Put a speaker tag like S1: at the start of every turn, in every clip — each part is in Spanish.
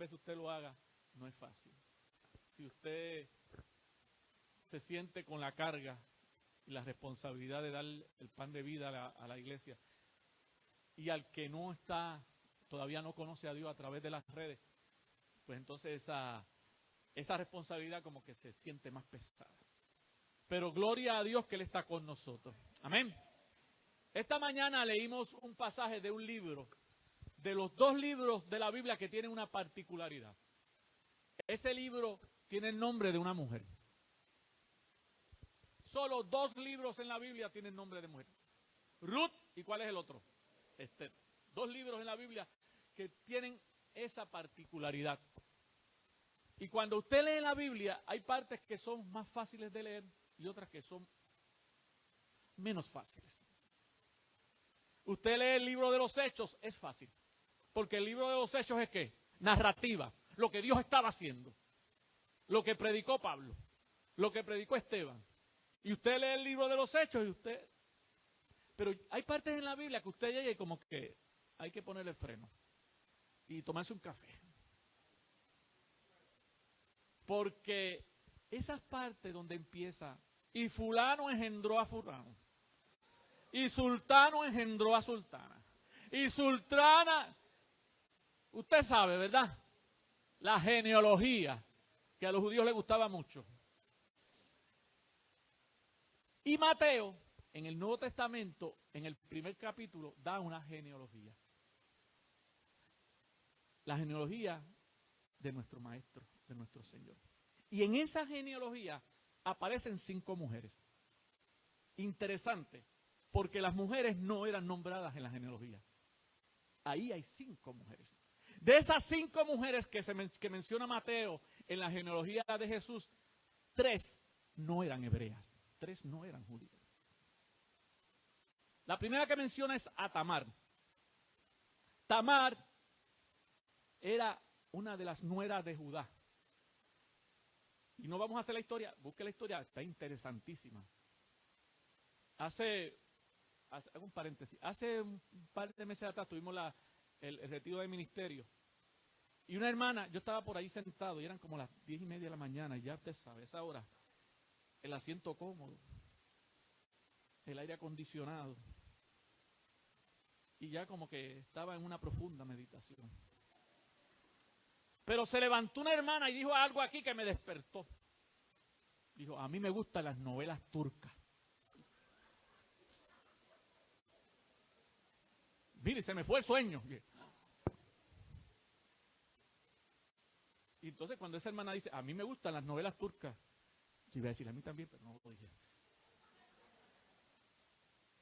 S1: veces usted lo haga, no es fácil. Si usted se siente con la carga y la responsabilidad de dar el pan de vida a la iglesia, y al que no está, todavía no conoce a Dios a través de las redes, pues entonces esa responsabilidad como que se siente más pesada. Pero gloria a Dios que Él está con nosotros. Amén. Esta mañana leímos un pasaje de un libro, de los 2 libros de la Biblia que tienen una particularidad. Ese libro tiene el nombre de una mujer. Solo 2 libros en la Biblia tienen nombre de mujer. Ruth, ¿y cuál es el otro? Esther. 2 libros en la Biblia que tienen esa particularidad. Y cuando usted lee la Biblia, hay partes que son más fáciles de leer y otras que son menos fáciles. Usted lee el libro de los Hechos, es fácil. Porque el libro de los Hechos es ¿qué? Narrativa. Lo que Dios estaba haciendo. Lo que predicó Pablo. Lo que predicó Esteban. Y usted lee el libro de los Hechos y usted... Pero hay partes en la Biblia que usted llega y como que hay que ponerle freno. Y tomarse un café. Porque esas partes donde empieza, y fulano engendró a fulano, y sultano engendró a sultana, y sultana, usted sabe, ¿verdad? La genealogía, que a los judíos les gustaba mucho. Y Mateo, en el Nuevo Testamento, en el primer capítulo, da una genealogía. La genealogía de nuestro Maestro, de nuestro Señor. Y en esa genealogía aparecen 5 mujeres. Interesante, porque las mujeres no eran nombradas en la genealogía. Ahí hay 5 mujeres. De esas 5 mujeres que menciona Mateo en la genealogía de Jesús, 3 no eran hebreas, 3 no eran judías. La primera que menciona es a Tamar. Tamar era una de las nueras de Judá. Y no vamos a hacer la historia, busque la historia, está interesantísima. Hago un paréntesis, hace un par de meses atrás tuvimos el retiro de ministerio. Y una hermana, yo estaba por ahí sentado y eran como las 10:30 de la mañana, y ya usted sabe, esa hora, el asiento cómodo, el aire acondicionado. Y ya como que estaba en una profunda meditación. Pero se levantó una hermana y dijo algo aquí que me despertó. Dijo, a mí me gustan las novelas turcas. Mire, se me fue el sueño. Y entonces cuando esa hermana dice, a mí me gustan las novelas turcas, yo iba a decir, a mí también, pero no lo dije.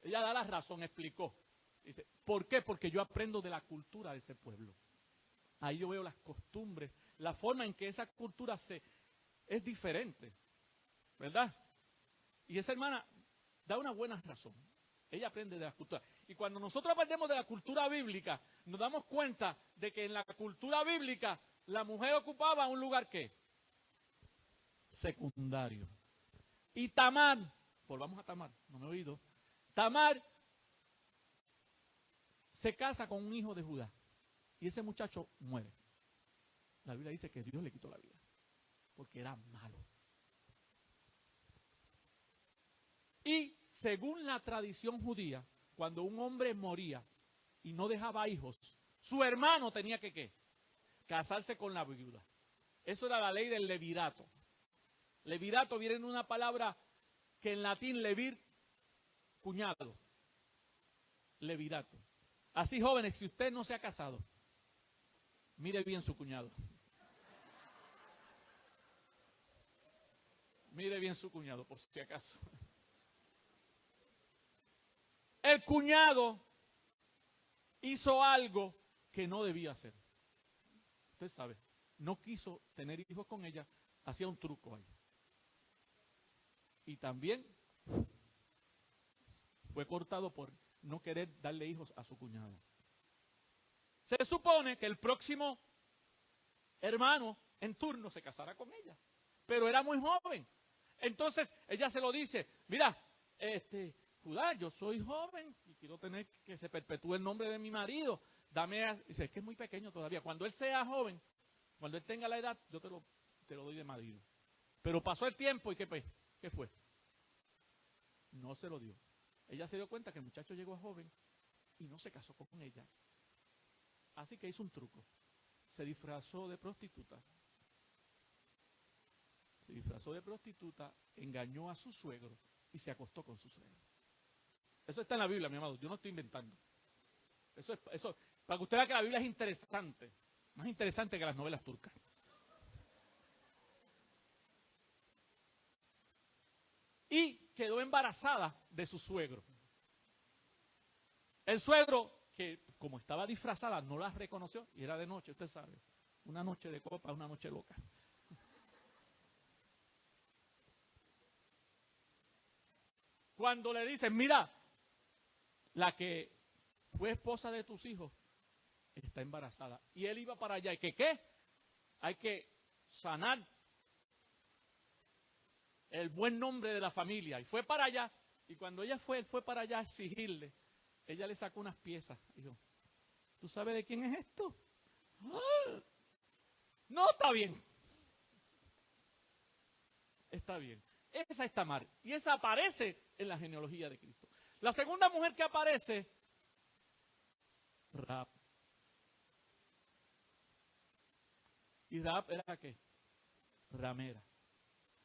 S1: Ella da la razón, explicó. Dice, ¿por qué? Porque yo aprendo de la cultura de ese pueblo. Ahí yo veo las costumbres, la forma en que esa cultura es diferente, ¿verdad? Y esa hermana da una buena razón. Ella aprende de la cultura. Y cuando nosotros aprendemos de la cultura bíblica, nos damos cuenta de que en la cultura bíblica la mujer ocupaba un lugar ¿qué? Secundario. Y Tamar, volvamos a Tamar, no me he oído. Tamar se casa con un hijo de Judá. Y ese muchacho muere. La Biblia dice que Dios le quitó la vida. Porque era malo. Y según la tradición judía, cuando un hombre moría y no dejaba hijos, su hermano tenía que ¿qué? Casarse con la viuda. Eso era la ley del levirato. Levirato viene de una palabra que en latín levir, cuñado. Levirato. Así, jóvenes, si usted no se ha casado, mire bien su cuñado. Mire bien su cuñado, por si acaso. El cuñado hizo algo que no debía hacer. Usted sabe, no quiso tener hijos con ella, hacía un truco ahí. Y también fue cortado por no querer darle hijos a su cuñado. Se supone que el próximo hermano en turno se casará con ella, pero era muy joven. Entonces ella se lo dice, mira, Judá, yo soy joven y quiero tener que se perpetúe el nombre de mi marido. Dice, es que es muy pequeño todavía. Cuando él sea joven, Cuando él tenga la edad, yo te lo doy de marido. Pero pasó el tiempo y ¿qué fue? No se lo dio. Ella se dio cuenta que el muchacho llegó joven y no se casó con ella. Así que hizo un truco. Se disfrazó de prostituta. Se disfrazó de prostituta, engañó a su suegro y se acostó con su suegro. Eso está en la Biblia, mi amado. Yo no estoy inventando. Eso, para que usted vea que la Biblia es interesante. Más interesante que las novelas turcas. Y quedó embarazada de su suegro. El suegro, que como estaba disfrazada, no la reconoció y era de noche, usted sabe. Una noche de copa, una noche loca. Cuando le dicen, mira, la que fue esposa de tus hijos está embarazada. Y él iba para allá. ¿Y qué? Hay que sanar el buen nombre de la familia. Y fue para allá. Y cuando él fue para allá a exigirle, ella le sacó unas piezas. Dijo, ¿tú sabes de quién es esto? ¡Ah! No, está bien. Está bien. Esa es Tamar. Y esa aparece en la genealogía de Cristo. La segunda mujer que aparece, Rahab. ¿Y Rahab era qué? Ramera.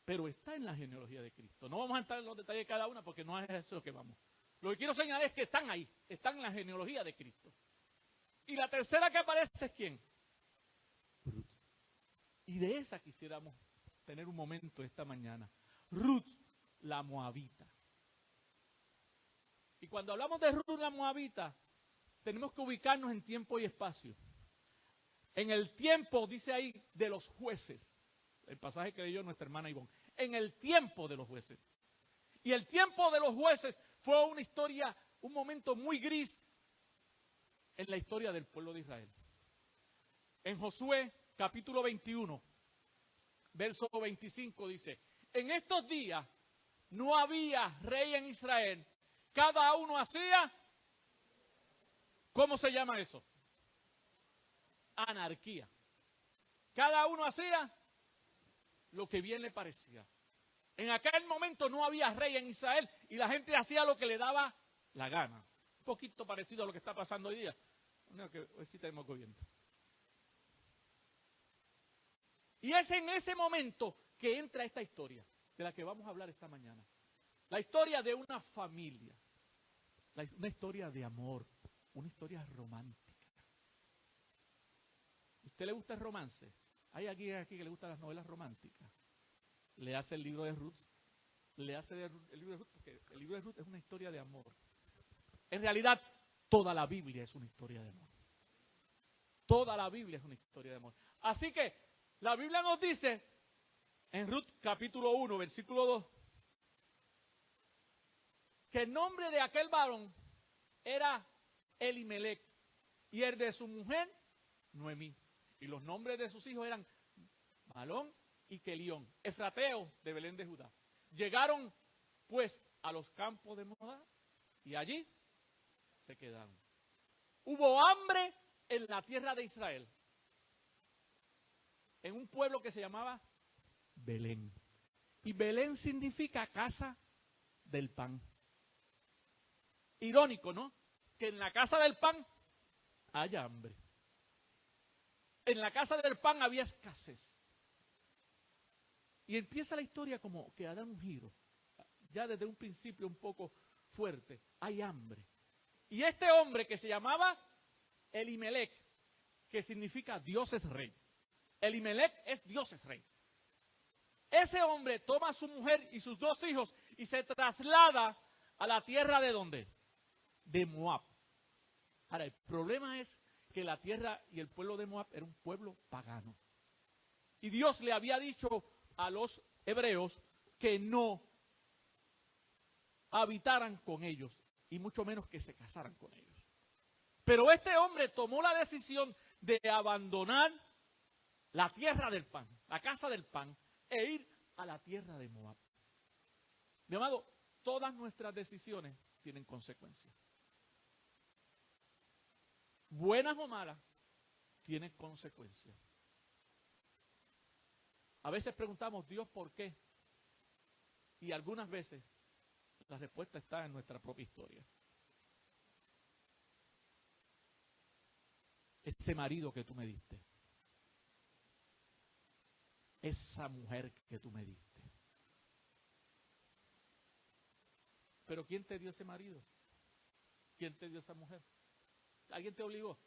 S1: Pero está en la genealogía de Cristo. No vamos a entrar en los detalles de cada una porque no es eso lo que vamos. Lo que quiero señalar es que están ahí. Están en la genealogía de Cristo. Y la tercera que aparece es ¿quién? Ruth. Y de esa quisiéramos tener un momento esta mañana. Ruth, la moabita. Y cuando hablamos de Ruth, la moabita, tenemos que ubicarnos en tiempo y espacio. En el tiempo, dice ahí, de los jueces. El pasaje que leyó nuestra hermana Ivonne. En el tiempo de los jueces. Y el tiempo de los jueces fue una historia, un momento muy gris en la historia del pueblo de Israel. En Josué, capítulo 21, verso 25, dice, en estos días no había rey en Israel. Cada uno hacía, ¿cómo se llama eso? Anarquía. Cada uno hacía lo que bien le parecía. En aquel momento no había rey en Israel y la gente hacía lo que le daba la gana. Un poquito parecido a lo que está pasando hoy día. No, que hoy sí tenemos gobierno. Y es en ese momento que entra esta historia de la que vamos a hablar esta mañana. La historia de una familia. Una historia de amor. Una historia romántica. ¿Usted le gusta el romance? ¿Hay alguien aquí que le gustan las novelas románticas? Le hace el libro de Ruth. Le hace el libro de Ruth porque el libro de Ruth es una historia de amor. En realidad, toda la Biblia es una historia de amor. Toda la Biblia es una historia de amor. Así que la Biblia nos dice en Ruth capítulo 1, versículo 2, que el nombre de aquel varón era Elimelech y el de su mujer Noemí. Y los nombres de sus hijos eran Malón y Kelión, efrateos de Belén de Judá. Llegaron pues a los campos de Moab y allí se quedaron. Hubo hambre en la tierra de Israel, en un pueblo que se llamaba Belén. Y Belén significa casa del pan. Irónico, ¿no? Que en la casa del pan haya hambre. En la casa del pan había escasez. Y empieza la historia como que a dar un giro. Ya desde un principio un poco fuerte. Hay hambre. Y este hombre que se llamaba Elimelech, que significa Dios es rey. Elimelech es Dios es rey. Ese hombre toma a su mujer y sus dos hijos y se traslada a la tierra de ¿dónde? De Moab. Ahora, el problema es que la tierra y el pueblo de Moab era un pueblo pagano. Y Dios le había dicho a los hebreos que no habitaran con ellos y mucho menos que se casaran con ellos. Pero este hombre tomó la decisión de abandonar la tierra del pan, la casa del pan, e ir a la tierra de Moab. Mi amado, todas nuestras decisiones tienen consecuencias. Buenas o malas, tienen consecuencias. A veces preguntamos, Dios, ¿por qué? Y algunas veces la respuesta está en nuestra propia historia. Ese marido que tú me diste. Esa mujer que tú me diste. Pero ¿quién te dio ese marido? ¿Quién te dio esa mujer? ¿Alguien te obligó?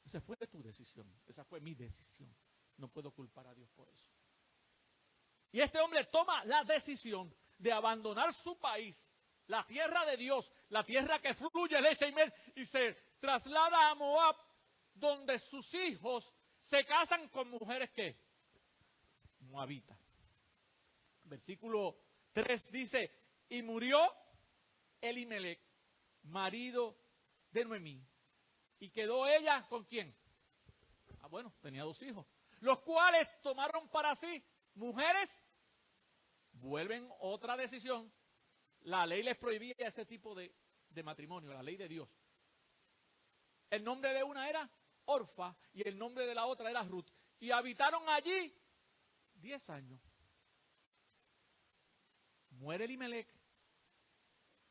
S1: Esa fue tu decisión. Esa fue mi decisión. No puedo culpar a Dios por eso. Y este hombre toma la decisión de abandonar su país, la tierra de Dios, la tierra que fluye leche y miel, y se traslada a Moab, donde sus hijos se casan con mujeres que moabitas. Versículo 3 dice, y murió Elimelech, marido de Noemí, y quedó ella ¿con quién? Bueno, tenía 2 hijos, los cuales tomaron para sí mujeres. Vuelven otra decisión. La ley les prohibía ese tipo de matrimonio, la ley de Dios. El nombre de una era Orfa y el nombre de la otra era Ruth. Y habitaron allí 10 años. Muere Elimelech.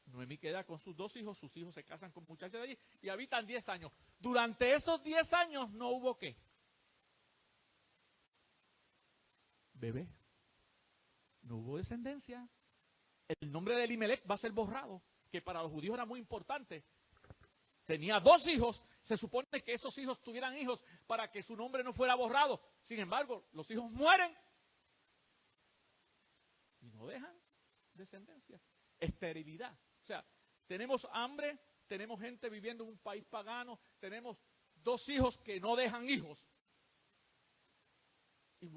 S1: Noemí queda con sus 2 hijos. Sus hijos se casan con muchachas de allí y habitan 10 años. Durante esos 10 años no hubo ¿qué? Bebé. No hubo descendencia. El nombre de Elimelech va a ser borrado, que para los judíos era muy importante. Tenía 2 hijos, se supone que esos hijos tuvieran hijos para que su nombre no fuera borrado. Sin embargo, los hijos mueren y no dejan descendencia. Esterilidad. O sea, tenemos hambre, tenemos gente viviendo en un país pagano, tenemos 2 hijos que no dejan hijos. Y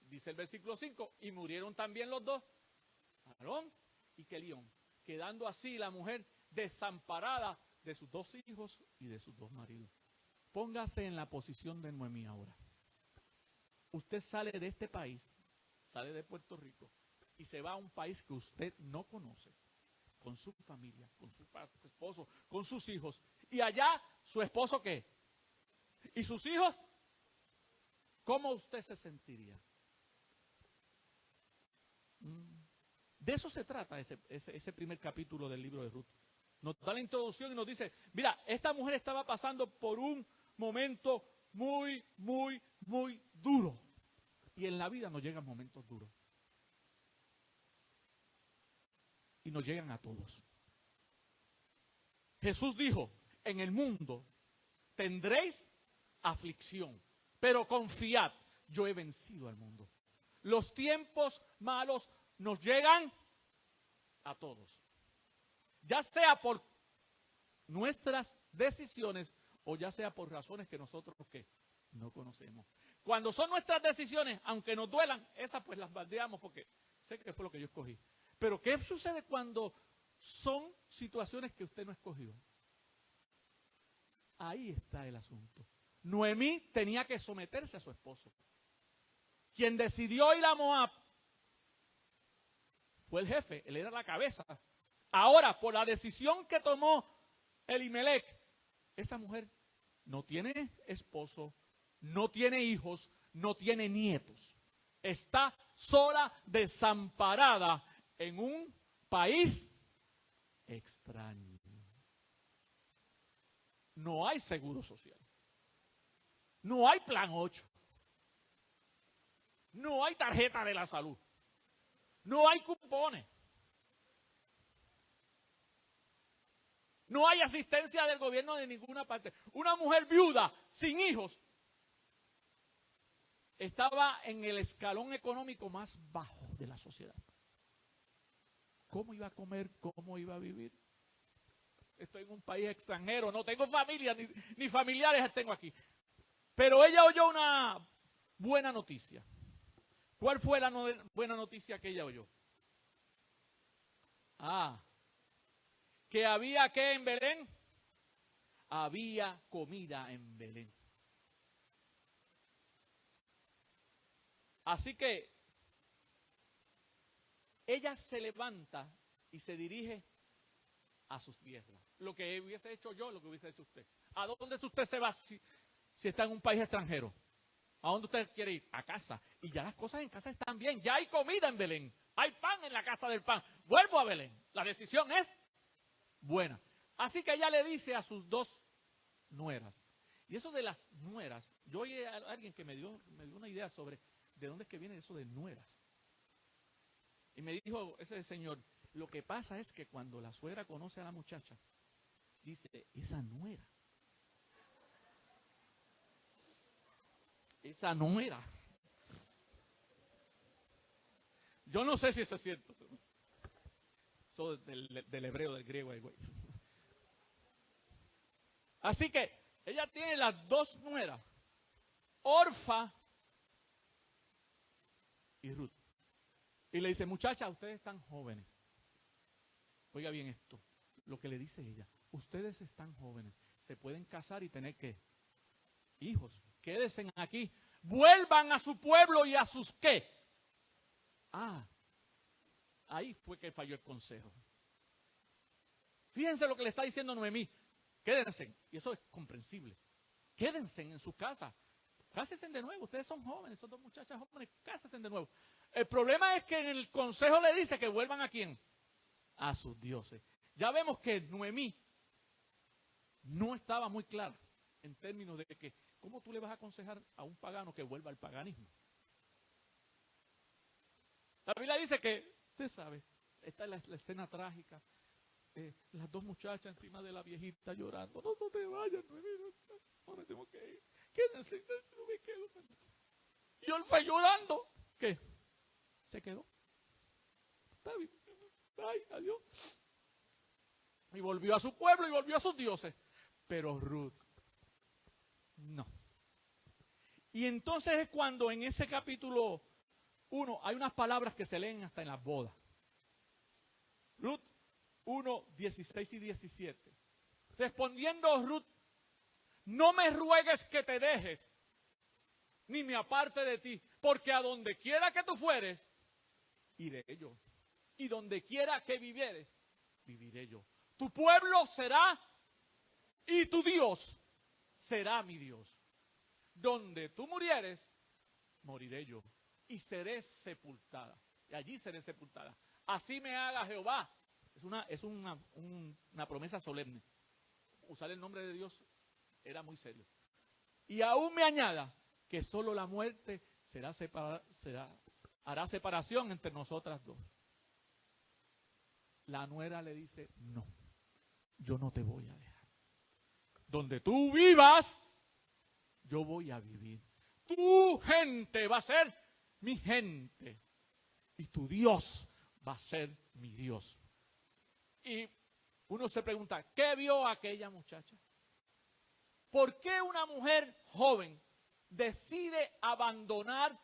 S1: dice el versículo 5, y murieron también los 2, Aarón y Kelión, quedando así la mujer desamparada de sus 2 hijos y de sus 2 maridos. Póngase en la posición de Noemí ahora. Usted sale de este país, sale de Puerto Rico, y se va a un país que usted no conoce, con su familia, con su esposo, con sus hijos, y allá su esposo ¿qué? ¿Y sus hijos? ¿Cómo usted se sentiría? De eso se trata ese primer capítulo del libro de Ruth. Nos da la introducción y nos dice, mira, esta mujer estaba pasando por un momento muy, muy, muy duro. Y en la vida nos llegan momentos duros. Y nos llegan a todos. Jesús dijo, en el mundo tendréis aflicción, pero confiad, yo he vencido al mundo. Los tiempos malos nos llegan a todos. Ya sea por nuestras decisiones o ya sea por razones que nosotros ¿qué? No conocemos. Cuando son nuestras decisiones, aunque nos duelan, esas pues las baldeamos porque sé que fue lo que yo escogí. Pero ¿qué sucede cuando son situaciones que usted no escogió? Ahí está el asunto. Noemí tenía que someterse a su esposo. Quien decidió ir a Moab fue el jefe, él era la cabeza. Ahora, por la decisión que tomó Elimelech, esa mujer no tiene esposo, no tiene hijos, no tiene nietos. Está sola, desamparada en un país extraño. No hay seguro social. No hay plan 8. No hay tarjeta de la salud. No hay cupones. No hay asistencia del gobierno de ninguna parte. Una mujer viuda, sin hijos, estaba en el escalón económico más bajo de la sociedad. ¿Cómo iba a comer? ¿Cómo iba a vivir? Estoy en un país extranjero, no tengo familia, ni familiares tengo aquí. Pero ella oyó una buena noticia. ¿Cuál fue la buena noticia que ella oyó? Que había ¿qué en Belén? Había comida en Belén. Así que ella se levanta y se dirige a sus tierras. Lo que hubiese hecho yo, lo que hubiese hecho usted. ¿A dónde usted se va si está en un país extranjero? ¿A dónde usted quiere ir? A casa. Y ya las cosas en casa están bien. Ya hay comida en Belén. Hay pan en la casa del pan. Vuelvo a Belén. La decisión es buena. Así que ella le dice a sus dos nueras. Y eso de las nueras, yo oí a alguien que me dio una idea sobre de dónde es que viene eso de nueras. Y me dijo ese señor, lo que pasa es que cuando la suegra conoce a la muchacha, dice, esa nuera. Esa nuera. Yo no sé si eso es cierto. Eso del hebreo, del griego, del güey. Así que ella tiene las dos nueras, Orfa y Ruth. Y le dice, muchacha, ustedes están jóvenes. Oiga bien esto, lo que le dice ella. Ustedes están jóvenes, se pueden casar y tener ¿qué? Hijos. Quédense aquí, vuelvan a su pueblo y a sus ¿qué? Ahí fue que falló el consejo. Fíjense lo que le está diciendo Noemí. Quédense, y eso es comprensible. Quédense en su casa. Cásense de nuevo, ustedes son jóvenes, son dos muchachas jóvenes, cásense de nuevo. El problema es que en el consejo le dice que vuelvan ¿a quién? A sus dioses. Ya vemos que Noemí no estaba muy clara en términos de que, ¿cómo tú le vas a aconsejar a un pagano que vuelva al paganismo? La Biblia dice que, usted sabe, esta es la escena trágica. Las dos muchachas encima de la viejita llorando. No te vayas, Noemí, no me tengo que ir. Quédense, no me quedo. Y él fue llorando. ¿Qué? Se quedó. Está bien. Ay, adiós. Y volvió a su pueblo y volvió a sus dioses. Pero Ruth, no. Y entonces es cuando en ese capítulo 1 hay unas palabras que se leen hasta en las bodas. Ruth 1, 16 y 17. Respondiendo Ruth, no me ruegues que te dejes, ni me aparte de ti, porque a donde quiera que tú fueres, iré yo. Y donde quiera que vivieres, viviré yo. Tu pueblo será y tu Dios será mi Dios. Donde tú murieres, moriré yo. Y seré sepultada. Y allí seré sepultada. Así me haga Jehová. Es una promesa solemne. Usar el nombre de Dios era muy serio. Y aún me añada que solo la muerte hará separación entre nosotras dos. La nuera le dice, no, yo no te voy a dejar. Donde tú vivas, yo voy a vivir. Tu gente va a ser mi gente. Y tu Dios va a ser mi Dios. Y uno se pregunta, ¿qué vio aquella muchacha? ¿Por qué una mujer joven decide abandonar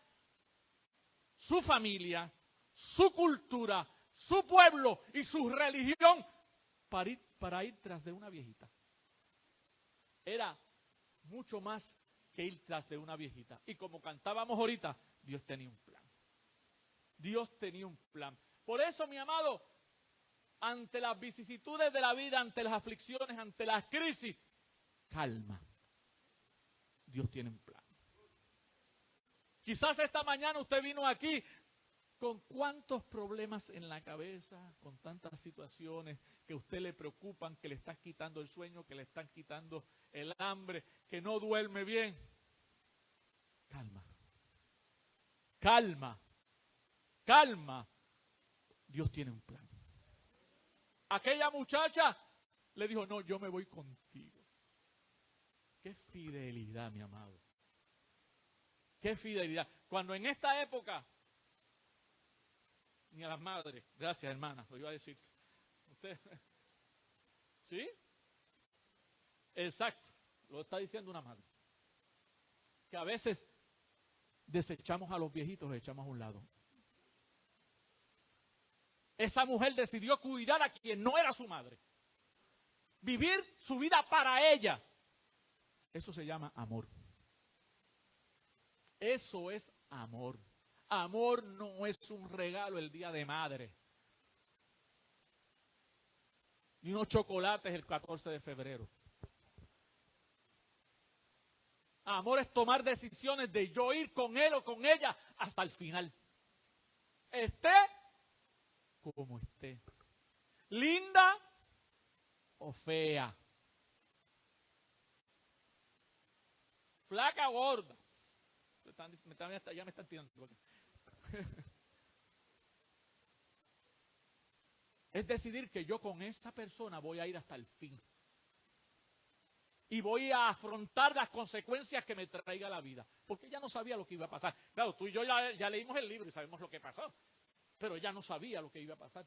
S1: su familia, su cultura, su pueblo y su religión para ir tras de una viejita? Era mucho más que ir tras de una viejita. Y como cantábamos ahorita, Dios tenía un plan. Dios tenía un plan. Por eso, mi amado, ante las vicisitudes de la vida, ante las aflicciones, ante las crisis, calma. Dios tiene un plan. Quizás esta mañana usted vino aquí con cuántos problemas en la cabeza, con tantas situaciones que a usted le preocupan, que le están quitando el sueño, que le están quitando el hambre, que no duerme bien. Calma. Calma. Calma. Dios tiene un plan. Aquella muchacha le dijo, no, yo me voy contigo. Qué fidelidad, mi amado. Qué fidelidad. Cuando en esta época, ni a las madres, gracias hermana, lo iba a decir. Usted, ¿sí? Exacto, lo está diciendo una madre. Que a veces desechamos a los viejitos, los echamos a un lado. Esa mujer decidió cuidar a quien no era su madre. Vivir su vida para ella. Eso se llama amor. Eso es amor. Amor no es un regalo el día de madre. Ni unos chocolates el 14 de febrero. Amor es tomar decisiones de yo ir con él o con ella hasta el final. Esté como esté. Linda o fea. Flaca o gorda. Ya me están tirando. Es decidir que yo con esa persona voy a ir hasta el fin. Y voy a afrontar las consecuencias que me traiga la vida. Porque ella no sabía lo que iba a pasar. Claro, tú y yo ya leímos el libro y sabemos lo que pasó. Pero ella no sabía lo que iba a pasar.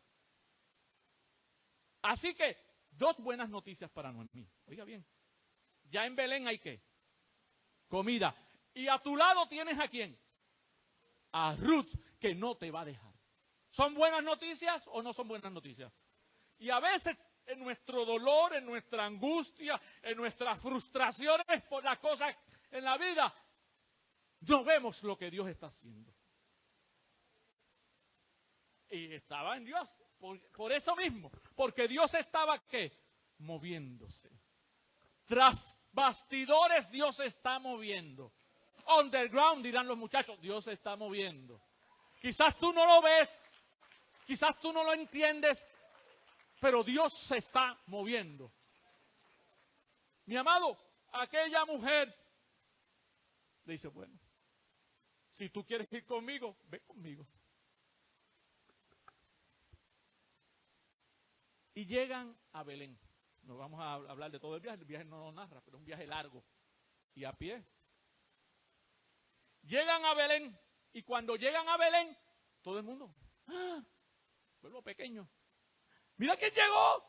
S1: Así que, dos buenas noticias para Noemí. Oiga bien, ya en Belén hay ¿qué? Comida. Y a tu lado tienes ¿a quién? A Ruth, que no te va a dejar. ¿Son buenas noticias o no son buenas noticias? Y a veces en nuestro dolor, en nuestra angustia, en nuestras frustraciones por las cosas en la vida, no vemos lo que Dios está haciendo. Y estaba en Dios, por eso mismo, porque Dios estaba ¿qué? Moviéndose. Tras bastidores Dios se está moviendo. Underground dirán los muchachos, Dios se está moviendo. Quizás tú no lo ves, quizás tú no lo entiendes, pero Dios se está moviendo. Mi amado, aquella mujer le dice, bueno, si tú quieres ir conmigo, ve conmigo. Y llegan a Belén. No vamos a hablar de todo el viaje no lo narra, pero es un viaje largo. Y a pie. Llegan a Belén, y cuando llegan a Belén, todo el mundo, ¡ah! Pueblo pequeño. Mira quién llegó.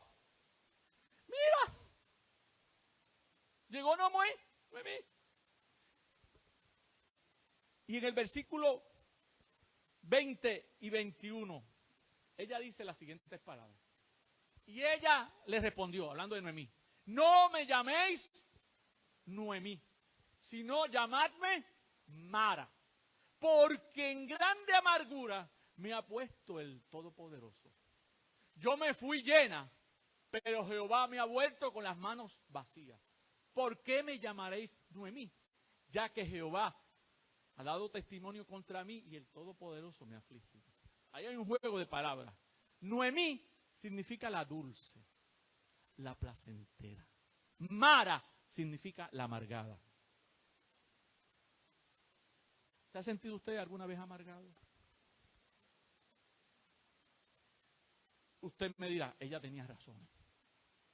S1: Mira. Llegó Noemí. Y en el versículo 20 y 21, ella dice las siguientes palabras. Y ella le respondió, hablando de Noemí, no me llaméis Noemí, sino llamadme Mara, porque en grande amargura me ha puesto el Todopoderoso. Yo me fui llena, pero Jehová me ha vuelto con las manos vacías. ¿Por qué me llamaréis Noemí? Ya que Jehová ha dado testimonio contra mí y el Todopoderoso me ha afligido. Ahí hay un juego de palabras. Noemí significa la dulce, la placentera. Mara significa la amargada. ¿Se ha sentido usted alguna vez amargado? Usted me dirá, ella tenía razones.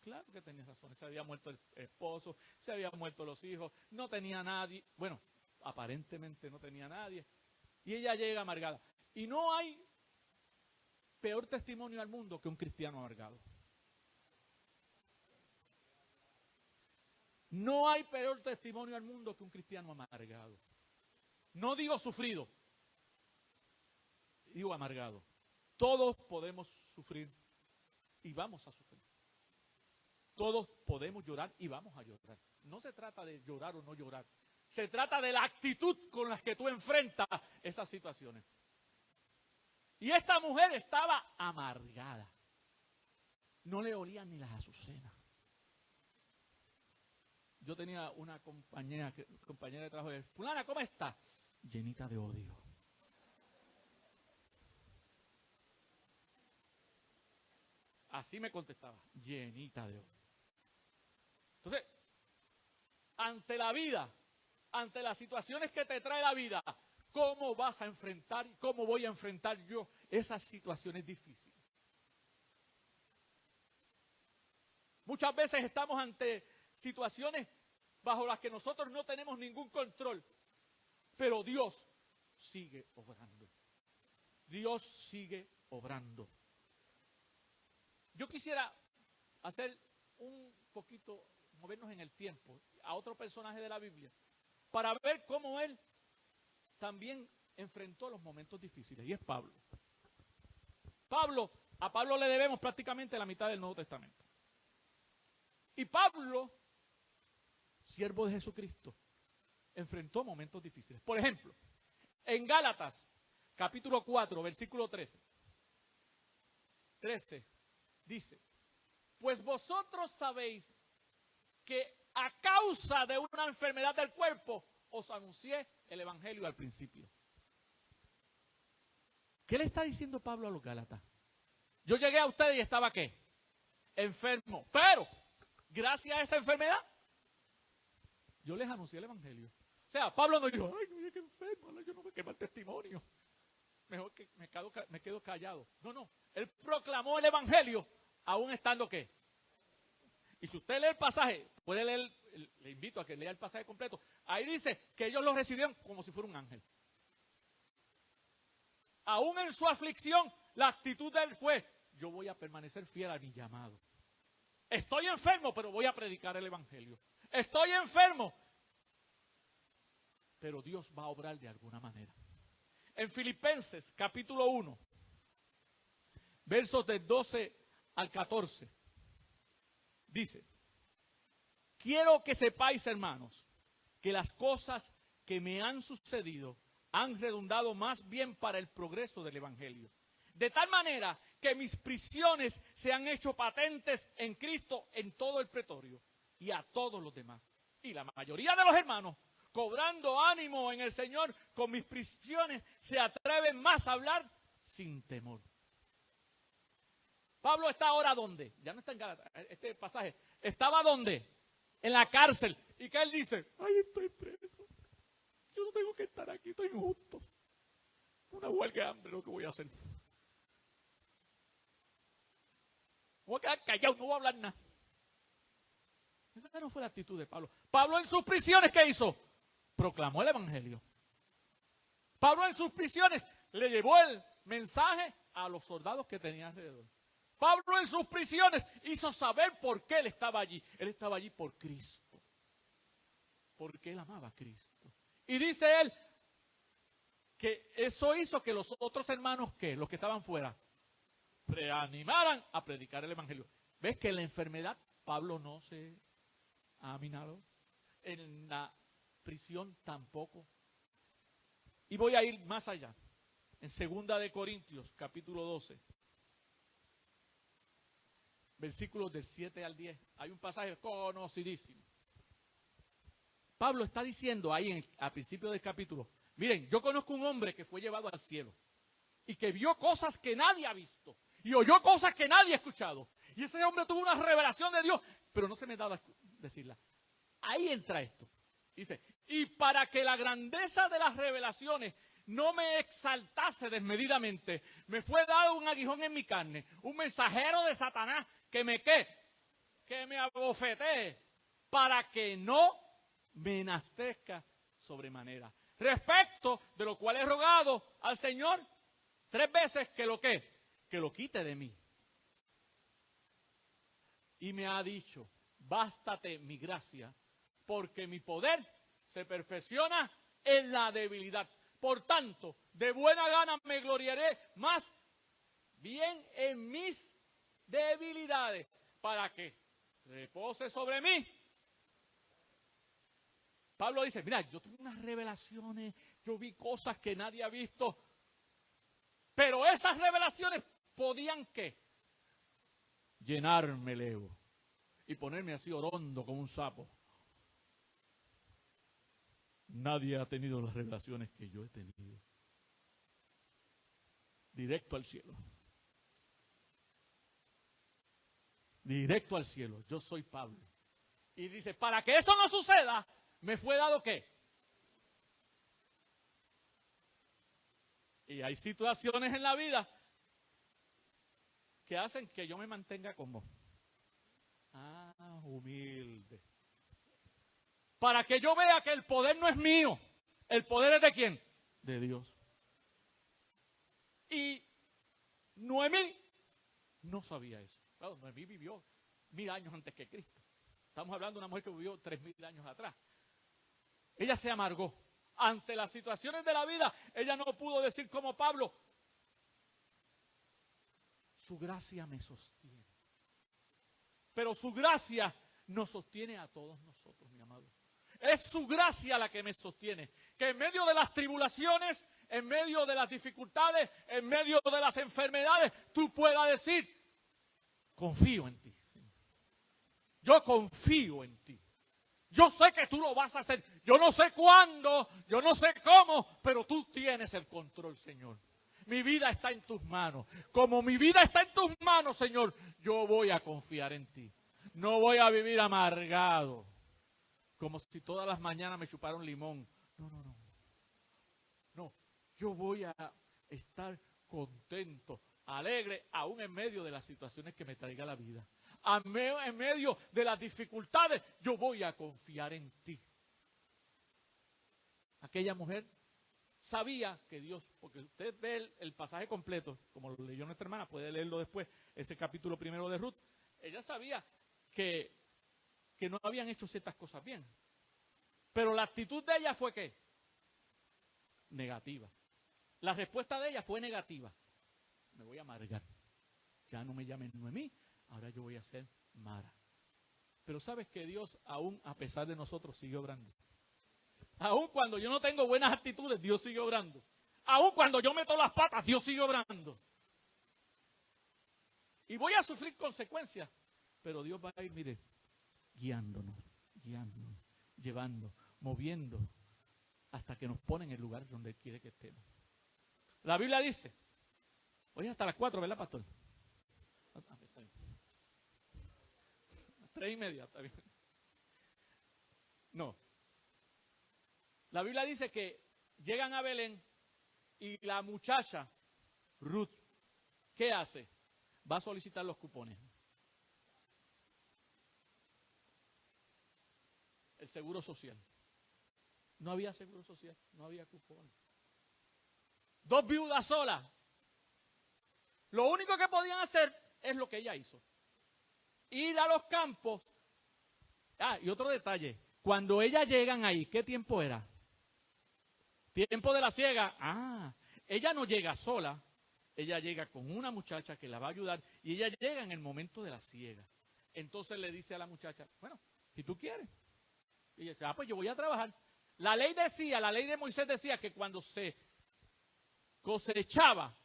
S1: Claro que tenía razones. Se había muerto el esposo, se habían muerto los hijos, no tenía nadie. Bueno, aparentemente no tenía nadie. Y ella llega amargada. Y no hay peor testimonio al mundo que un cristiano amargado. No hay peor testimonio al mundo que un cristiano amargado. No digo sufrido, digo amargado. Todos podemos sufrir y vamos a sufrir. Todos podemos llorar y vamos a llorar. No se trata de llorar o no llorar. Se trata de la actitud con la que tú enfrentas esas situaciones. Y esta mujer estaba amargada. No le olían ni las azucenas. Yo tenía una compañera de trabajo de fulana, ¿cómo está? Llenita de odio. Así me contestaba, llenita de odio. Entonces, ante la vida, ante las situaciones que te trae la vida, ¿cómo vas a enfrentar y cómo voy a enfrentar yo esas situaciones difíciles? Muchas veces estamos ante situaciones bajo las que nosotros no tenemos ningún control, pero Dios sigue obrando. Dios sigue obrando. Yo quisiera hacer un poquito, movernos en el tiempo, a otro personaje de la Biblia, para ver cómo él también enfrentó los momentos difíciles, y es Pablo. A Pablo le debemos prácticamente la mitad del Nuevo Testamento. Y Pablo, siervo de Jesucristo, enfrentó momentos difíciles. Por ejemplo, en Gálatas, capítulo 4, versículo 13, dice, pues vosotros sabéis que a causa de una enfermedad del cuerpo, os anuncié el evangelio al principio. ¿Qué le está diciendo Pablo a los Gálatas? Yo llegué a ustedes y estaba ¿qué? Enfermo. Pero, gracias a esa enfermedad, yo les anuncié el evangelio. O sea, Pablo no dijo, ay, no, qué enfermo, yo no me quemo el testimonio. Mejor que me quedo callado. No, no. Él proclamó el evangelio, aún estando ¿qué? Y si usted lee el pasaje, puede leer, le invito a que lea el pasaje completo. Ahí dice que ellos lo recibieron como si fuera un ángel. Aún en su aflicción, la actitud de él fue, yo voy a permanecer fiel a mi llamado. Estoy enfermo, pero voy a predicar el evangelio. Estoy enfermo, pero Dios va a obrar de alguna manera. En Filipenses, capítulo 1, versos del 12 al 14, dice, quiero que sepáis, hermanos, que las cosas que me han sucedido han redundado más bien para el progreso del evangelio. De tal manera que mis prisiones se han hecho patentes en Cristo en todo el pretorio y a todos los demás. Y la mayoría de los hermanos, cobrando ánimo en el Señor con mis prisiones, se atreven más a hablar sin temor. Pablo está ahora ¿dónde? Ya no está en Gálatas, este pasaje. ¿Estaba dónde? En la cárcel. ¿Y qué él dice? Ay, estoy preso. Yo no tengo que estar aquí, estoy injusto. Una huelga de hambre lo que voy a hacer. Voy a quedar callado, no voy a hablar nada. Esa no fue la actitud de Pablo. Pablo en sus prisiones, ¿qué hizo? Proclamó el evangelio. Pablo en sus prisiones le llevó el mensaje a los soldados que tenía alrededor. Pablo en sus prisiones hizo saber por qué él estaba allí. Él estaba allí por Cristo. Porque él amaba a Cristo. Y dice él que eso hizo que los otros hermanos, ¿qué? Los que estaban fuera, reanimaran a predicar el evangelio. ¿Ves que en la enfermedad Pablo no se ha aminado? En la prisión tampoco. Y voy a ir más allá. En 2 de Corintios, capítulo 12, versículos del 7 al 10. Hay un pasaje conocidísimo. Pablo está diciendo ahí al principio del capítulo, miren, yo conozco un hombre que fue llevado al cielo y que vio cosas que nadie ha visto y oyó cosas que nadie ha escuchado. Y ese hombre tuvo una revelación de Dios, pero no se me da decirla. Ahí entra esto. Dice, y para que la grandeza de las revelaciones no me exaltase desmedidamente, me fue dado un aguijón en mi carne, un mensajero de Satanás que me abofetee, para que no me enaltezca sobremanera. Respecto de lo cual he rogado al Señor 3 veces que lo quite de mí. Y me ha dicho, bástate mi gracia, porque mi poder se perfecciona en la debilidad. Por tanto, de buena gana me gloriaré más bien en mis debilidades, para que repose sobre mí. Pablo dice, mira, yo tuve unas revelaciones, yo vi cosas que nadie ha visto, pero esas revelaciones podían ¿qué? Llenarme el ego y ponerme así orondo como un sapo. Nadie ha tenido las revelaciones que yo he tenido. Directo al cielo. Directo al cielo. Yo soy Pablo. Y dice, para que eso no suceda, me fue dado ¿qué? Y hay situaciones en la vida que hacen que yo me mantenga como humilde. Para que yo vea que el poder no es mío. ¿El poder es de quién? De Dios. Y Noemí no sabía eso. Claro, Noemí vivió 1000 años antes que Cristo. Estamos hablando de una mujer que vivió 3000 años atrás. Ella se amargó. Ante las situaciones de la vida, ella no pudo decir como Pablo, su gracia me sostiene. Pero su gracia nos sostiene a todos nosotros, mi amado. Es su gracia la que me sostiene. Que en medio de las tribulaciones, en medio de las dificultades, en medio de las enfermedades, tú puedas decir, confío en ti. Yo confío en ti. Yo sé que tú lo vas a hacer. Yo no sé cuándo, yo no sé cómo, pero tú tienes el control, Señor. Mi vida está en tus manos. Como mi vida está en tus manos, Señor, yo voy a confiar en ti. No voy a vivir amargado, como si todas las mañanas me chupara un limón. No, no, no. No, yo voy a estar contento, alegre, aún en medio de las situaciones que me traiga la vida. En medio de las dificultades, yo voy a confiar en ti. Aquella mujer sabía que Dios, porque usted ve el pasaje completo, como lo leyó nuestra hermana, puede leerlo después, ese capítulo primero de Ruth. Ella sabía que no habían hecho ciertas cosas bien. Pero la actitud de ella fue ¿qué? Negativa. La respuesta de ella fue negativa. Me voy a amargar. Ya no me llamen Noemí, ahora yo voy a ser Mara. Pero sabes que Dios, aún a pesar de nosotros, sigue obrando. Aún cuando yo no tengo buenas actitudes, Dios sigue obrando. Aún cuando yo meto las patas, Dios sigue obrando. Y voy a sufrir consecuencias, pero Dios va a ir, mire, guiándonos, llevando, moviendo, hasta que nos pone en el lugar donde Él quiere que estemos. La Biblia dice, hoy hasta las 4, ¿verdad, pastor? Está bien. 3:30, está bien. No. La Biblia dice que llegan a Belén y la muchacha, Ruth, ¿qué hace? Va a solicitar los cupones. El seguro social. No había seguro social, no había cupones. 2 viudas solas. Lo único que podían hacer es lo que ella hizo. Ir a los campos. Y otro detalle. Cuando ellas llegan ahí, ¿qué tiempo era? Tiempo de la siega. Ella no llega sola. Ella llega con una muchacha que la va a ayudar. Y ella llega en el momento de la siega. Entonces le dice a la muchacha, bueno, si tú quieres. Y ella dice, pues yo voy a trabajar. La ley de Moisés decía que cuando se cosechaba,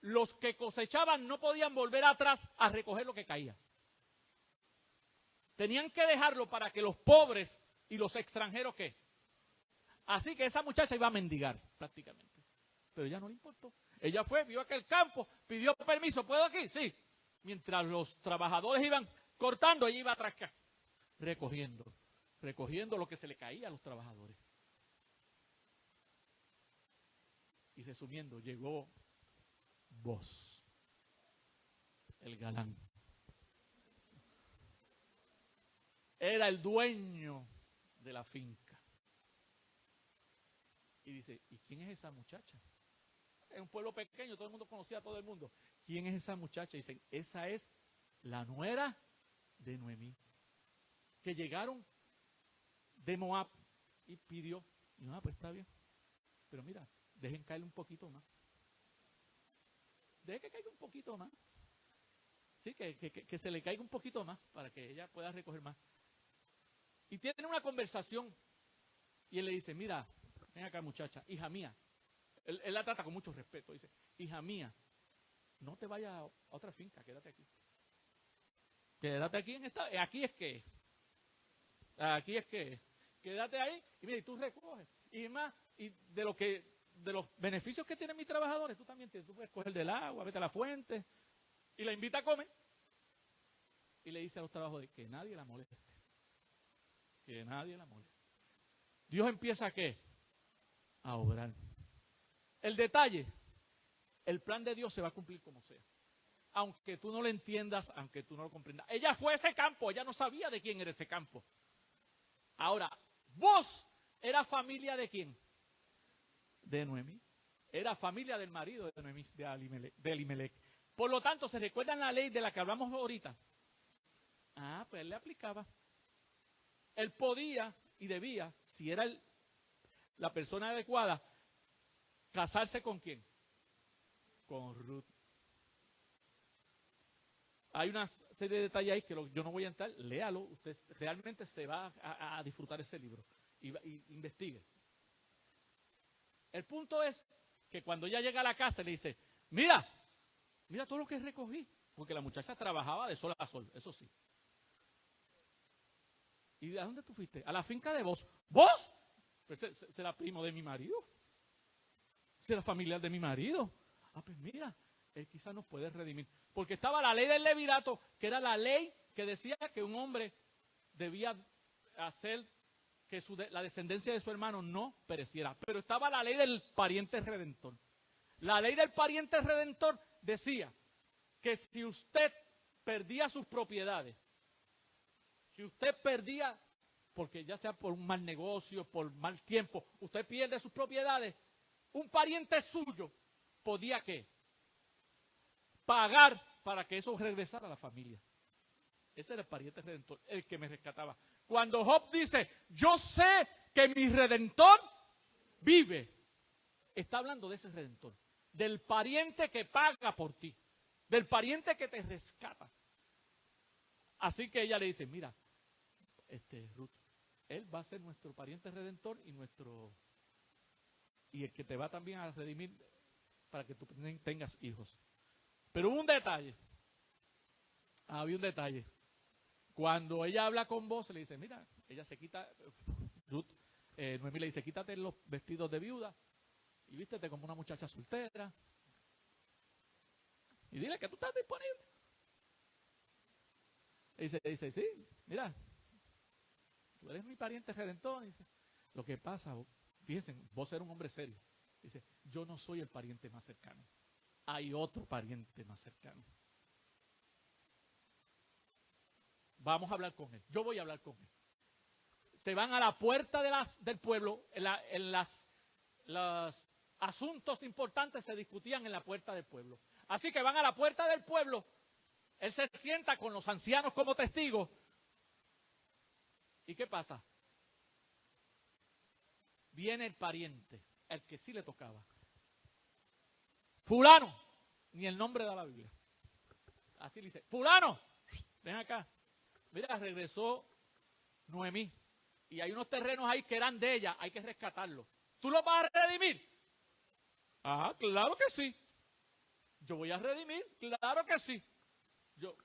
S1: los que cosechaban no podían volver atrás a recoger lo que caía. Tenían que dejarlo para que los pobres y los extranjeros, ¿qué? Así que esa muchacha iba a mendigar prácticamente. Pero ella no le importó. Ella fue, vio aquel campo, pidió permiso. ¿Puedo aquí? Sí. Mientras los trabajadores iban cortando, ella iba atrás, recogiendo lo que se le caía a los trabajadores. Y resumiendo, llegó Boaz, el galán. Era el dueño de la finca. Y dice, ¿y quién es esa muchacha? En un pueblo pequeño, todo el mundo conocía a todo el mundo. ¿Quién es esa muchacha? Y dicen, esa es la nuera de Noemí. Que llegaron de Moab y pidió. Y pues está bien. Pero mira, dejen caerle un poquito más. Dejen que caiga un poquito más. Sí, que se le caiga un poquito más para que ella pueda recoger más. Y tienen una conversación. Y él le dice, mira, ven acá muchacha, hija mía. Él la trata con mucho respeto. Dice, hija mía, no te vayas a otra finca, quédate aquí. Quédate aquí en esta. Aquí es que. Quédate ahí y mira, y tú recoges. Y más, y de los beneficios que tienen mis trabajadores, tú también tienes. Tú puedes coger del agua, vete a la fuente. Y la invita a comer. Y le dice a los trabajadores que nadie la moleste. Que nadie la moleste. Dios empieza ¿a qué? A obrar. El detalle, el plan de Dios se va a cumplir como sea. Aunque tú no lo entiendas, aunque tú no lo comprendas. Ella fue a ese campo, ella no sabía de quién era ese campo. Ahora, vos era familia de quién? De Noemí. Era familia del marido de Noemí, de Elimelech. Por lo tanto, ¿se recuerdan la ley de la que hablamos ahorita? Pues él le aplicaba. Él podía y debía, si era la persona adecuada, casarse ¿con quién? Con Ruth. Hay una serie de detalles ahí que yo no voy a entrar, léalo, usted realmente se va a disfrutar ese libro y investigue. El punto es que cuando ella llega a la casa le dice, mira todo lo que recogí, porque la muchacha trabajaba de sol a sol, eso sí. ¿Y a dónde tú fuiste? A la finca de vos. ¿Vos? Pues será primo de mi marido. Será familiar de mi marido. Ah, pues mira, él quizás nos puede redimir. Porque estaba la ley del levirato, que era la ley que decía que un hombre debía hacer que la descendencia de su hermano no pereciera. Pero estaba la ley del pariente redentor. La ley del pariente redentor decía que si usted perdía sus propiedades, si usted perdía, porque ya sea por un mal negocio, por mal tiempo, usted pierde sus propiedades, un pariente suyo podía ¿qué? Pagar para que eso regresara a la familia. Ese era el pariente redentor, el que me rescataba. Cuando Job dice, yo sé que mi redentor vive, está hablando de ese redentor, del pariente que paga por ti, del pariente que te rescata. Así que ella le dice, mira, Ruth, él va a ser nuestro pariente redentor y el que te va también a redimir para que tú tengas hijos. Pero hubo un detalle. Había un detalle. Cuando ella habla con vos, le dice, mira, ella se quita, Ruth, Noemí le dice, quítate los vestidos de viuda y vístete como una muchacha soltera. Y dile que tú estás disponible. Dice, sí, mira, tú eres mi pariente redentor. Dice, lo que pasa, fíjense, vos eres un hombre serio. Dice, yo no soy el pariente más cercano. Hay otro pariente más cercano. Vamos a hablar con él. Yo voy a hablar con él. Se van a la puerta del pueblo. Los asuntos importantes se discutían en la puerta del pueblo. Así que van a la puerta del pueblo. Él se sienta con los ancianos como testigos. ¿Y qué pasa? Viene el pariente, el que sí le tocaba. Fulano, ni el nombre da la Biblia. Así le dice, fulano, ven acá. Mira, regresó Noemí. Y hay unos terrenos ahí que eran de ella, hay que rescatarlos. ¿Tú los vas a redimir? Ah, claro que sí. Yo voy a redimir, claro que sí.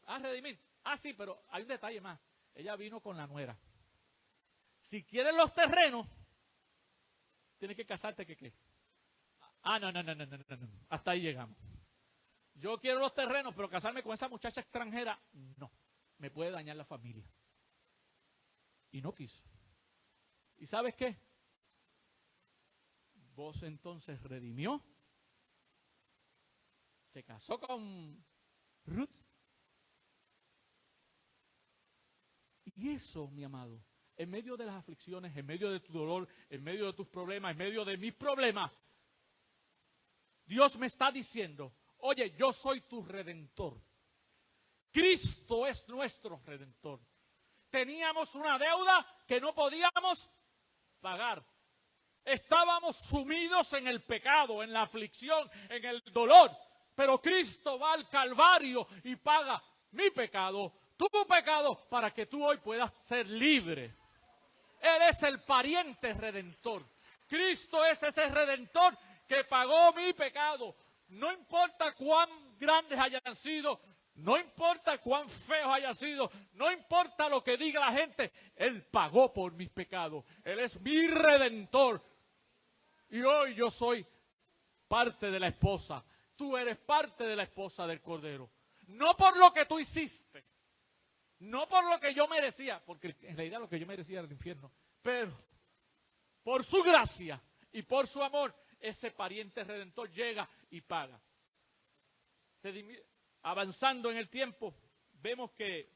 S1: Redimir. Ah, sí, pero hay un detalle más. Ella vino con la nuera. Si quieres los terrenos, tienes que casarte, ¿qué? Ah, no. Hasta ahí llegamos. Yo quiero los terrenos, pero casarme con esa muchacha extranjera, no. Me puede dañar la familia. Y no quiso. ¿Y sabes qué? Vos entonces redimió. Se casó con Ruth. Y eso, mi amado, en medio de las aflicciones, en medio de tu dolor, en medio de tus problemas, en medio de mis problemas, Dios me está diciendo, oye, yo soy tu redentor. Cristo es nuestro redentor. Teníamos una deuda que no podíamos pagar. Estábamos sumidos en el pecado, en la aflicción, en el dolor. Pero Cristo va al Calvario y paga mi pecado, tu pecado, para que tú hoy puedas ser libre. Él es el pariente redentor. Cristo es ese redentor que pagó mi pecado. No importa cuán grandes hayan sido, no importa cuán feos hayan sido, no importa lo que diga la gente, Él pagó por mis pecados. Él es mi redentor. Y hoy yo soy parte de la esposa. Tú eres parte de la esposa del Cordero. No por lo que tú hiciste, no por lo que yo merecía, porque en realidad lo que yo merecía era el infierno, pero por su gracia y por su amor, ese pariente redentor llega y paga. Avanzando en el tiempo, vemos que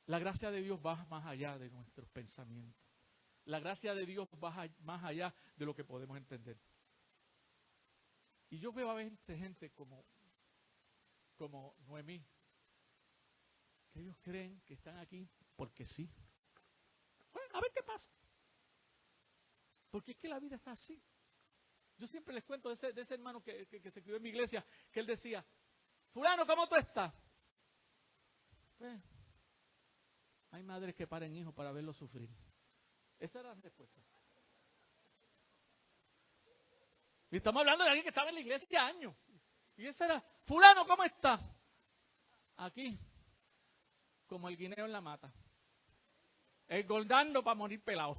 S1: la gracia de Dios va más allá de nuestros pensamientos. La gracia de Dios va más allá de lo que podemos entender. Y yo veo a veces gente como Noemí, que ellos creen que están aquí porque sí. Bueno, a ver qué pasa. Porque es que la vida está así. Yo siempre les cuento de ese hermano que se crió en mi iglesia, que él decía, fulano, ¿cómo tú estás? Pues, hay madres que paren hijos para verlos sufrir. Esa era la respuesta. Y estamos hablando de alguien que estaba en la iglesia años. Y esa era, fulano, ¿cómo está? Aquí, como el guineo en la mata. Engordando para morir pelado.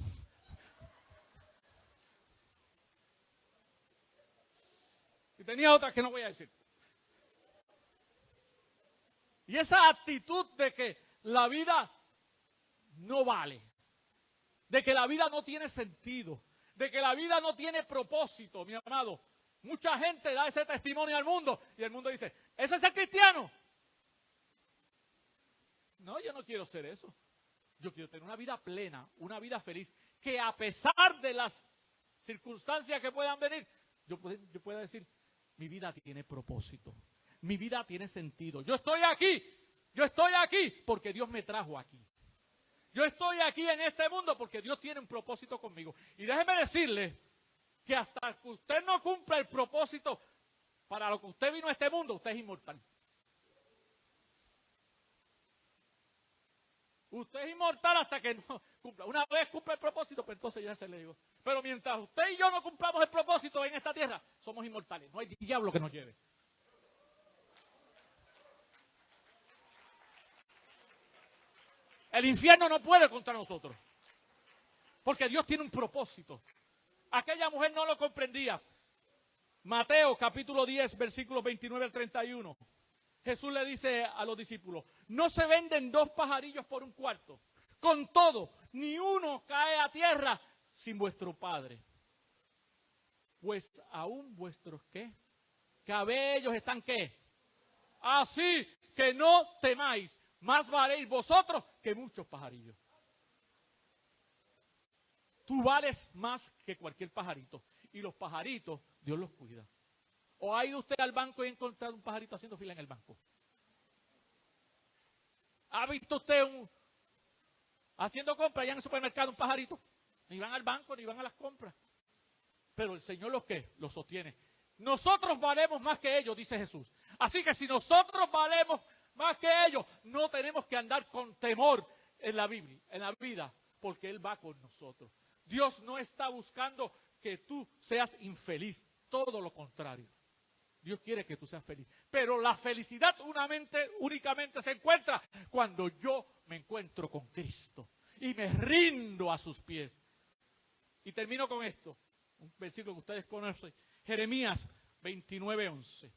S1: Y tenía otras que no voy a decir. Y esa actitud de que la vida no vale, de que la vida no tiene sentido, de que la vida no tiene propósito, mi amado. Mucha gente da ese testimonio al mundo y el mundo dice, ¿ese es el cristiano? No, yo no quiero ser eso. Yo quiero tener una vida plena, una vida feliz, que a pesar de las circunstancias que puedan venir, yo pueda decir, mi vida tiene propósito, mi vida tiene sentido. Yo estoy aquí porque Dios me trajo aquí. Yo estoy aquí en este mundo porque Dios tiene un propósito conmigo. Y déjeme decirle que hasta que usted no cumpla el propósito para lo que usted vino a este mundo, usted es inmortal. Usted es inmortal hasta que no cumpla. Una vez cumple el propósito, pues entonces ya se le digo. Pero mientras usted y yo no cumplamos el propósito en esta tierra, somos inmortales. No hay diablo que nos lleve. El infierno no puede contra nosotros. Porque Dios tiene un propósito. Aquella mujer no lo comprendía. Mateo capítulo 10, versículos 29 al 31. Jesús le dice a los discípulos, no se venden 2 pajarillos por un cuarto. Con todo, ni uno cae a tierra sin vuestro Padre. Pues aún vuestros, ¿qué? Cabellos están, ¿qué? Así que no temáis, más valéis vosotros que muchos pajarillos. Tú vales más que cualquier pajarito. Y los pajaritos, Dios los cuida. ¿O ha ido usted al banco y ha encontrado un pajarito haciendo fila en el banco? ¿Ha visto usted haciendo compras allá en el supermercado un pajarito? Ni van al banco, ni van a las compras. Pero el Señor los ¿qué? Los sostiene. Nosotros valemos más que ellos, dice Jesús. Así que si nosotros valemos más que ellos, no tenemos que andar con temor en la Biblia, en la vida, porque Él va con nosotros. Dios no está buscando que tú seas infeliz, todo lo contrario. Dios quiere que tú seas feliz. Pero la felicidad únicamente se encuentra cuando yo me encuentro con Cristo y me rindo a sus pies. Y termino con esto, un versículo que ustedes conocen, Jeremías 29:11.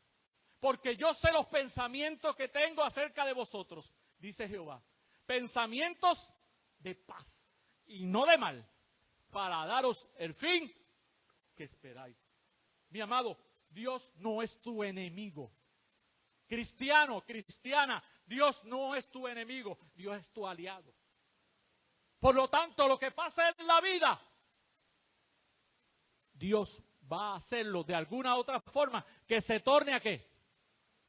S1: Porque yo sé los pensamientos que tengo acerca de vosotros, dice Jehová. Pensamientos de paz y no de mal, para daros el fin que esperáis. Mi amado, Dios no es tu enemigo. Cristiano, cristiana, Dios no es tu enemigo, Dios es tu aliado. Por lo tanto, lo que pasa en la vida, Dios va a hacerlo de alguna otra forma que se torne ¿a qué?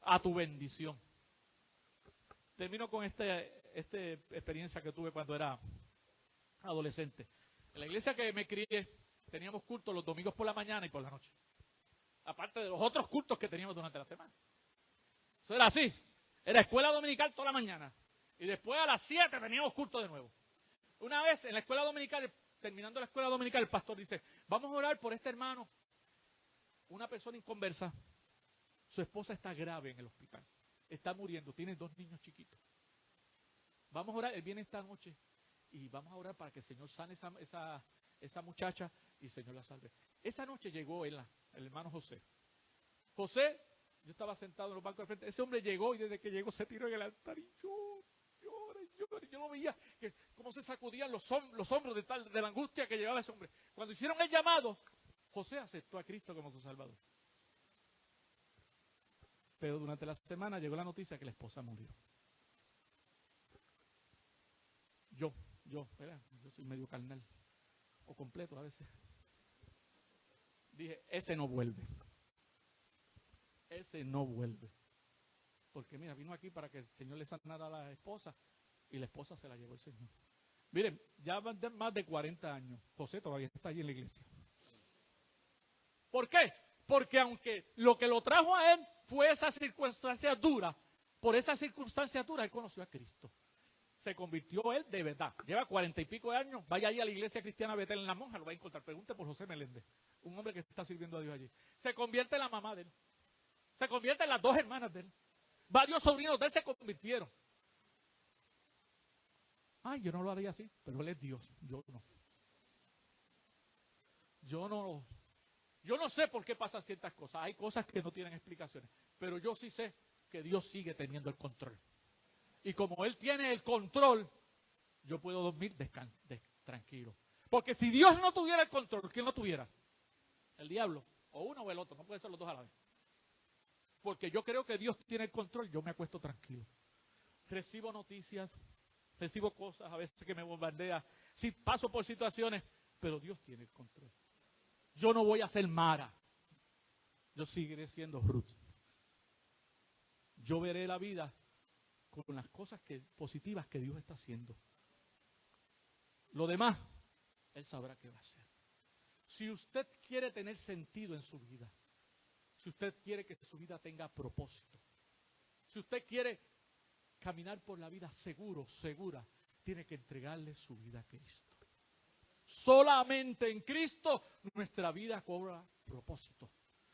S1: A tu bendición. Termino con esta experiencia que tuve cuando era adolescente. En la iglesia que me crié, teníamos cultos los domingos por la mañana y por la noche. Aparte de los otros cultos que teníamos durante la semana. Eso era así. Era escuela dominical toda la mañana. Y después a las 7 teníamos culto de nuevo. Una vez en la escuela dominical, terminando la escuela dominical, el pastor dice, vamos a orar por este hermano. Una persona inconversa. Su esposa está grave en el hospital. Está muriendo. Tiene 2 niños chiquitos. Vamos a orar. Él viene esta noche. Y vamos a orar para que el Señor sane esa muchacha y el Señor la salve. Esa noche llegó el hermano José. José, yo estaba sentado en los bancos de frente. Ese hombre llegó y desde que llegó se tiró en el altar y llora. Yo no veía cómo se sacudían los hombros de la angustia que llevaba ese hombre. Cuando hicieron el llamado, José aceptó a Cristo como su Salvador. Pero durante la semana llegó la noticia que la esposa murió. Yo soy medio carnal, o completo a veces. Dije, ese no vuelve. Ese no vuelve. Porque mira, vino aquí para que el Señor le sanara a la esposa y la esposa se la llevó el Señor. Miren, ya van más de 40 años. José todavía está allí en la iglesia. ¿Por qué? Porque aunque lo que lo trajo a él fue esa circunstancia dura, por esa circunstancia dura él conoció a Cristo. Se convirtió él de verdad. Lleva 40 y pico de años. Vaya ahí a la iglesia cristiana Betel en la Monja, lo va a encontrar. Pregunte por José Meléndez, un hombre que está sirviendo a Dios allí. Se convierte en la mamá de él. Se convierte en las 2 hermanas de él. Varios sobrinos de él se convirtieron. Ay, yo no lo haría así, pero Él es Dios, yo no. Yo no sé por qué pasan ciertas cosas. Hay cosas que no tienen explicaciones, pero yo sí sé que Dios sigue teniendo el control. Y como Él tiene el control, yo puedo dormir tranquilo. Porque si Dios no tuviera el control, ¿quién lo tuviera? El diablo, o uno o el otro, no puede ser los dos a la vez. Porque yo creo que Dios tiene el control, yo me acuesto tranquilo. Recibo noticias, recibo cosas a veces que me bombardea. Sí, paso por situaciones, pero Dios tiene el control. Yo no voy a ser Mara. Yo seguiré siendo Ruth. Yo veré la vida con las cosas positivas que Dios está haciendo. Lo demás, Él sabrá qué va a hacer. Si usted quiere tener sentido en su vida, si usted quiere que su vida tenga propósito, si usted quiere caminar por la vida segura, tiene que entregarle su vida a Cristo. Solamente en Cristo nuestra vida cobra propósito.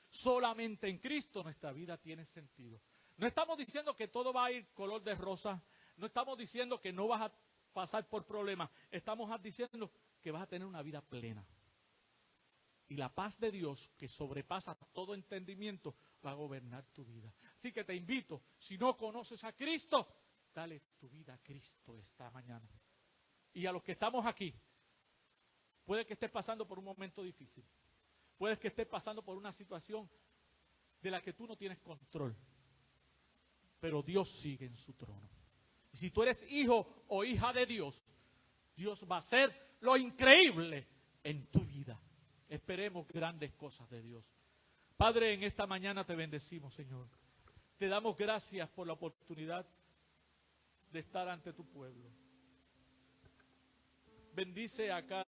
S1: Solamente en Cristo nuestra vida tiene sentido. No estamos diciendo que todo va a ir color de rosa. No estamos diciendo que no vas a pasar por problemas. Estamos diciendo que vas a tener una vida plena. Y la paz de Dios, que sobrepasa todo entendimiento, va a gobernar tu vida. Así que te invito, si no conoces a Cristo, dale tu vida a Cristo esta mañana. Y a los que estamos aquí, puede que estés pasando por un momento difícil. Puede que estés pasando por una situación de la que tú no tienes control. Pero Dios sigue en su trono. Y si tú eres hijo o hija de Dios, Dios va a hacer lo increíble en tu vida. Esperemos grandes cosas de Dios. Padre, en esta mañana te bendecimos, Señor. Te damos gracias por la oportunidad de estar ante tu pueblo. Bendice a cada